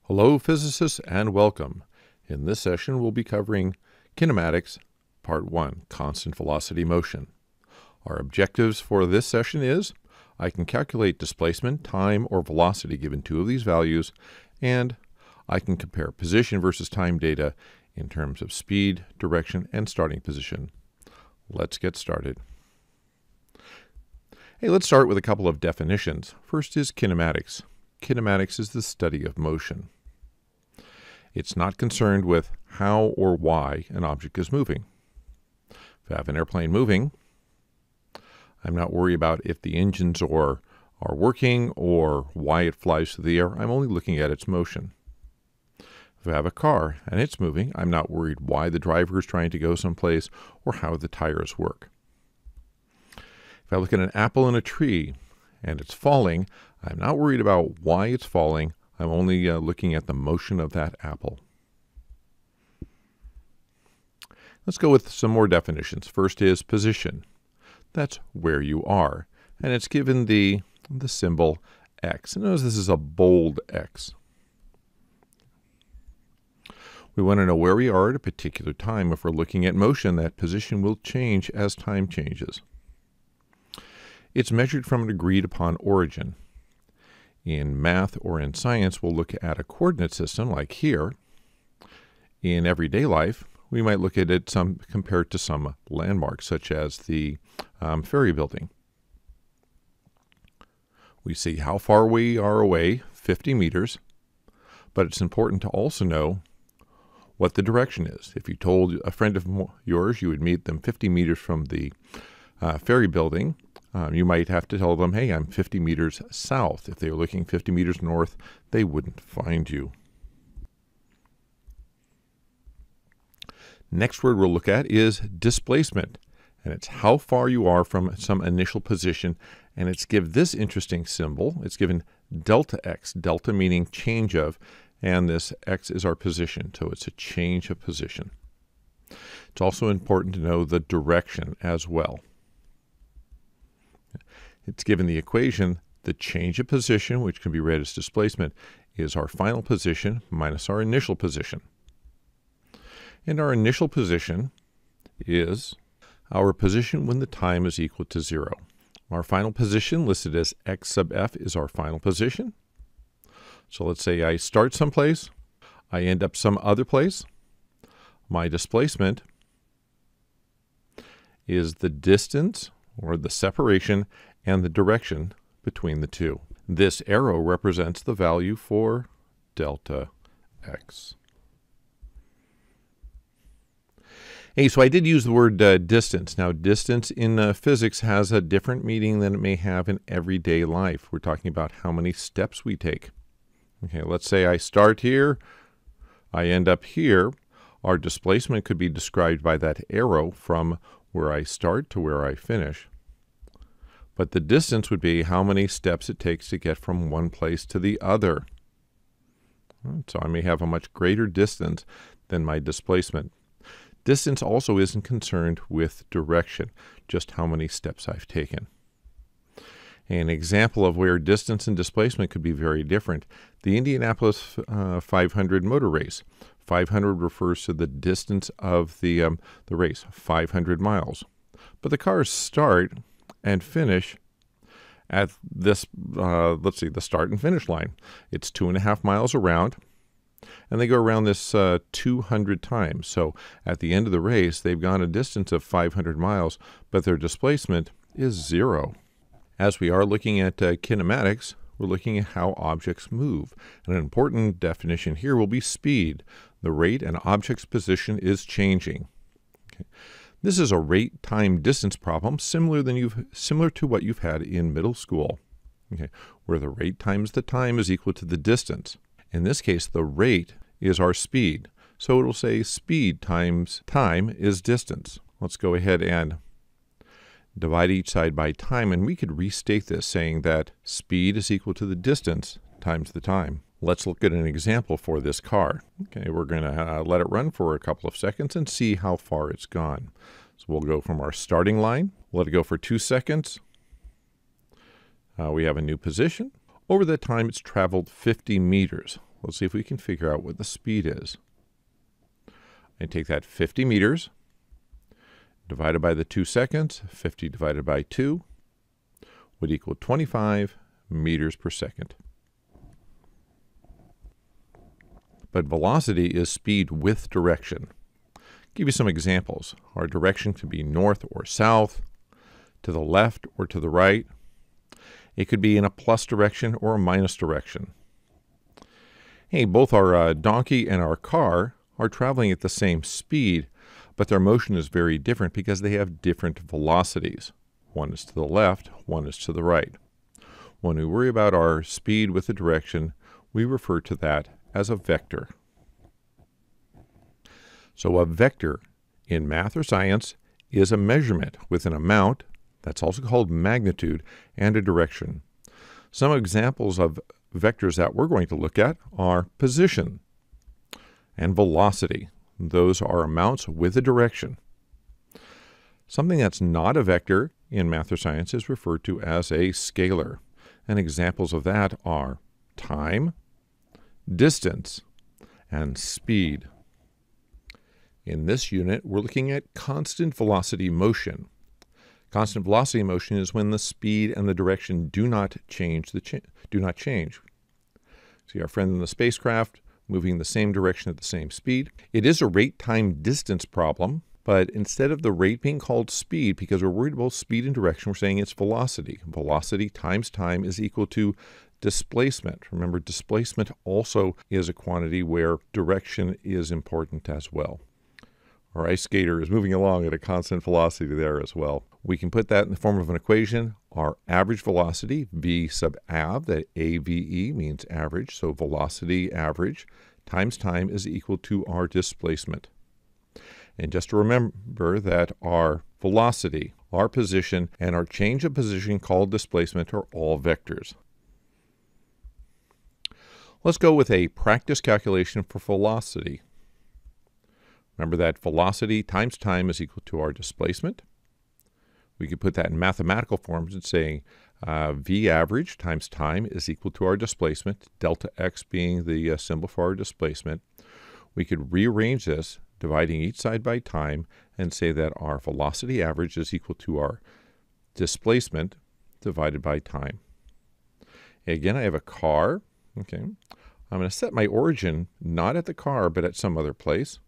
Hello physicists and welcome. In this session we'll be covering Kinematics Part 1, Constant Velocity Motion. Our objectives for this session is I can calculate displacement, time, or velocity given two of these values, and I can compare position versus time data in terms of speed, direction, and starting position. Let's get started. Hey, let's start with a couple of definitions. First is kinematics. Kinematics is the study of motion. It's not concerned with how or why an object is moving. If I have an airplane moving, I'm not worried about if the engines are working or why it flies through the air. I'm only looking at its motion. If I have a car and it's moving, I'm not worried why the driver is trying to go someplace or how the tires work. If I look at an apple in a tree and it's falling, I'm not worried about why it's falling. I'm only looking at the motion of that apple. Let's go with some more definitions. First is position. That's where you are. And it's given the symbol X. And notice this is a bold X. We want to know where we are at a particular time. If we're looking at motion, that position will change as time changes. It's measured from an agreed upon origin. In math or in science, we'll look at a coordinate system like here. In everyday life, we might look at it compared to some landmarks, such as the ferry building. We see how far we are away, 50 meters, but it's important to also know what the direction is. If you told a friend of yours you would meet them 50 meters from the ferry building, you might have to tell them, hey, I'm 50 meters south. If they were looking 50 meters north, they wouldn't find you. Next word we'll look at is displacement. And it's how far you are from some initial position. And it's given this interesting symbol. It's given delta x, delta meaning change of, and this x is our position. So it's a change of position. It's also important to know the direction as well. It's given the equation, the change of position, which can be read as displacement, is our final position minus our initial position. And our initial position is our position when the time is equal to 0. Our final position, listed as x sub f, is our final position. So let's say I start someplace, I end up some other place. My displacement is the distance, or the separation, and the direction between the two. This arrow represents the value for delta x. Hey, so I did use the word distance. Now, distance in physics has a different meaning than it may have in everyday life. We're talking about how many steps we take. Okay, let's say I start here, I end up here. Our displacement could be described by that arrow from where I start to where I finish. But the distance would be how many steps it takes to get from one place to the other. So I may have a much greater distance than my displacement. Distance also isn't concerned with direction, just how many steps I've taken. An example of where distance and displacement could be very different. The Indianapolis 500 motor race. 500 refers to the distance of the race, 500 miles. But the cars start and finish at this, let's see, the start and finish line. It's 2.5 miles around, and they go around this 200 times. So at the end of the race, they've gone a distance of 500 miles, but their displacement is 0. As we are looking at kinematics, we're looking at how objects move. And an important definition here will be speed. The rate an object's position is changing. Okay. This is a rate, time, distance problem similar to what you've had in middle school, okay, where the rate times the time is equal to the distance. In this case, the rate is our speed. So it will say speed times time is distance. Let's go ahead and divide each side by time, and we could restate this saying that speed is equal to the distance times the time. Let's look at an example for this car. Okay, we're going to let it run for a couple of seconds and see how far it's gone. So we'll go from our starting line, let it go for 2 seconds. We have a new position. Over that time, it's traveled 50 meters. let's see if we can figure out what the speed is. And take that 50 meters divided by the 2 seconds. 50 divided by 2 would equal 25 meters per second. But velocity is speed with direction. Give you some examples. Our direction could be north or south, to the left or to the right. It could be in a plus direction or a minus direction. Hey, both our donkey and our car are traveling at the same speed, but their motion is very different because they have different velocities. One is to the left, one is to the right. When we worry about our speed with the direction, we refer to that as a vector. So a vector in math or science is a measurement with an amount, that's also called magnitude, and a direction. Some examples of vectors that we're going to look at are position and velocity. Those are amounts with a direction. Something that's not a vector in math or science is referred to as a scalar. And examples of that are time, distance, and speed. In this unit, we're looking at constant velocity motion. Constant velocity motion is when the speed and the direction do not change. See our friend in the spacecraft moving the same direction at the same speed. It is a rate, time, distance problem, but instead of the rate being called speed, because we're worried about speed and direction, we're saying it's velocity. Velocity times time is equal to displacement. Remember, displacement also is a quantity where direction is important as well. Our ice skater is moving along at a constant velocity there as well. We can put that in the form of an equation. Our average velocity, v sub av, that AVE means average, so velocity average times time is equal to our displacement. And just to remember that our velocity, our position, and our change of position called displacement are all vectors. Let's go with a practice calculation for velocity. Remember that velocity times time is equal to our displacement. We could put that in mathematical forms and say v average times time is equal to our displacement, delta x being the symbol for our displacement. We could rearrange this, dividing each side by time, and say that our velocity average is equal to our displacement divided by time. Again, I have a car. Okay, I'm going to set my origin not at the car, but at some other place.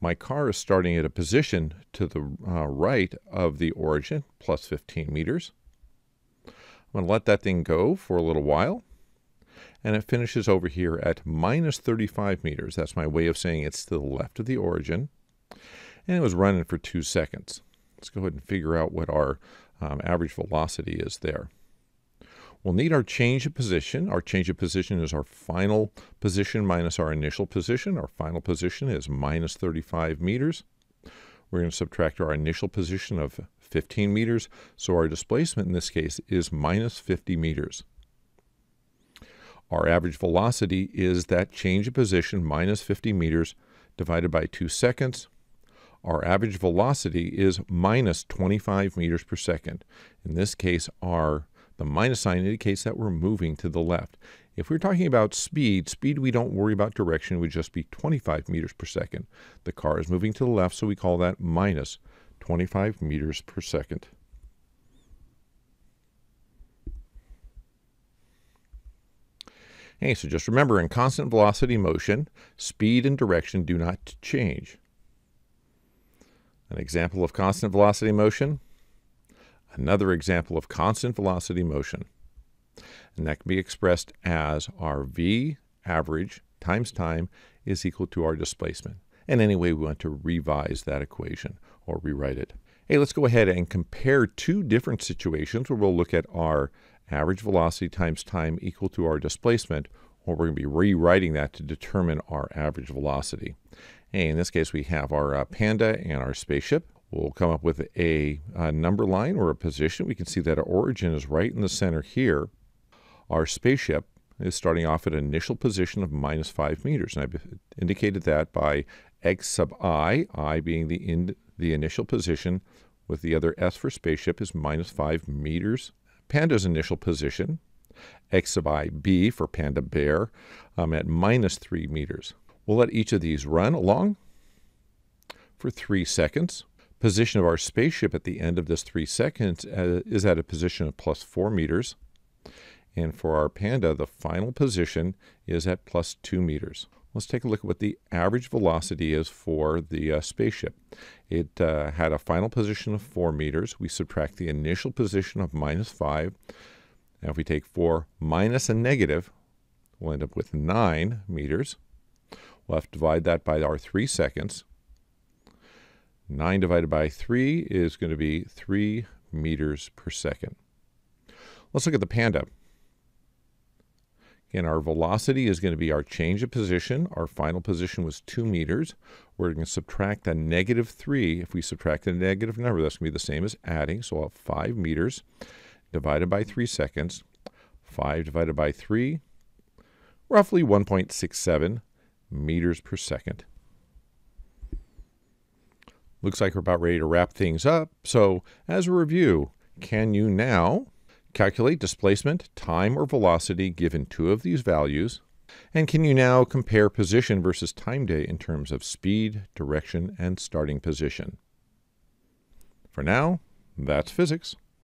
My car is starting at a position to the right of the origin, plus 15 meters. I'm going to let that thing go for a little while, and it finishes over here at minus 35 meters. That's my way of saying it's to the left of the origin, and it was running for 2 seconds. Let's go ahead and figure out what our average velocity is there. We'll need our change of position. Our change of position is our final position minus our initial position. Our final position is minus 35 meters. We're going to subtract our initial position of 15 meters. So our displacement in this case is minus 50 meters. Our average velocity is that change of position minus 50 meters divided by 2 seconds. Our average velocity is minus 25 meters per second. In this case, the minus sign indicates that we're moving to the left. If we're talking about speed we don't worry about direction, it would just be 25 meters per second. The car is moving to the left, so we call that minus 25 meters per second. Okay, so just remember, in constant velocity motion, speed and direction do not change. An example of constant velocity motion. Another example of constant velocity motion. And that can be expressed as our v average times time is equal to our displacement. And anyway, we want to revise that equation or rewrite it. Hey, let's go ahead and compare two different situations where we'll look at our average velocity times time equal to our displacement, or we're going to be rewriting that to determine our average velocity. Hey, in this case, we have our panda and our spaceship. We'll come up with a number line or a position. We can see that our origin is right in the center here. Our spaceship is starting off at an initial position of minus 5 meters. And I've indicated that by x sub I being the initial position, with the other s for spaceship is minus 5 meters. Panda's initial position X sub I B for panda bear at minus 3 meters. We'll let each of these run along for 3 seconds. Position of our spaceship at the end of this 3 seconds is at a position of plus 4 meters. And for our panda, the final position is at plus 2 meters. Let's take a look at what the average velocity is for the spaceship. It had a final position of 4 meters. We subtract the initial position of minus 5. Now if we take 4 minus a negative, we'll end up with 9 meters. We'll have to divide that by our 3 seconds. 9 divided by 3 is going to be 3 meters per second. Let's look at the panda. Again, our velocity is going to be our change of position. Our final position was 2 meters. We're going to subtract a negative 3. If we subtract a negative number, that's going to be the same as adding. So I'll have 5 meters divided by 3 seconds. 5 divided by 3, roughly 1.67 meters per second. Looks like we're about ready to wrap things up. So as a review, can you now calculate displacement, time, or velocity given 2 of these values? And can you now compare position versus time day in terms of speed, direction, and starting position? For now, that's physics.